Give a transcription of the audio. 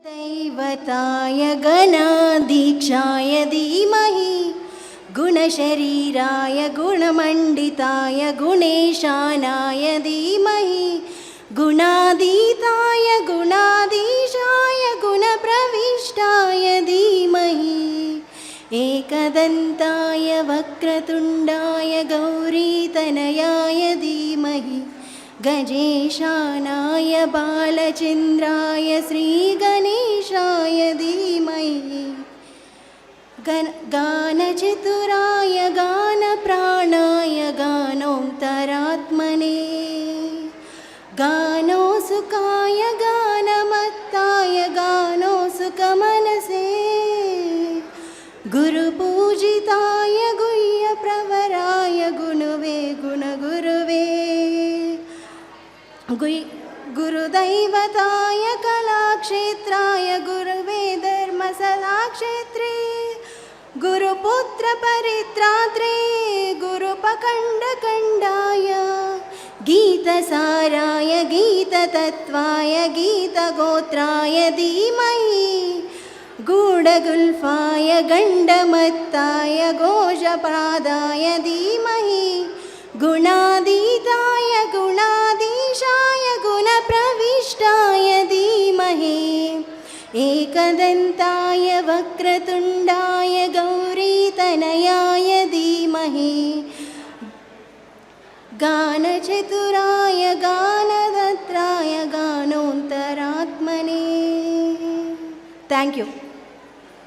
दैवताय गणाधीक्षाय धीमहि गुणशरीराय गुणमण्डिताय गुणेशानाय धीमहि गुणातीताय गुणाधीशाय गुणप्रविष्टाय धीमहि एकदन्ताय वक्रतुण्डाय गौरीतनयाय धीमहि गजेशानाय बालचन्द्राय श्रीगणेशाय धीमहि गानचतुराय गानप्राणाय गानोऽन्तरात्मने गानोऽसुखाय गानमत्ताय गानोऽसुखमनसे गुरुपूजिताय गुह्यप्रवराय गुणवे गुणगुरुवे गुरुदैवताय कलाक्षेत्राय गुरुवे धर्मसलाक्षेत्रे गुरुपुत्रपरित्रात्रे गुरुपखण्डखण्डाय गीतसाराय गीततत्त्वाय गीतगोत्राय धीमहि गूढगुल्फाय गण्डमत्ताय घोषपादाय धीमहि गुणातीताय गुणाधीशाय गुणप्रविष्टाय धीमहि एकदन्ताय वक्रतुण्डाय गौरीतनयाय धीमहि गानचतुराय गानदत्राय गानोऽन्तरात्मने. Thank you.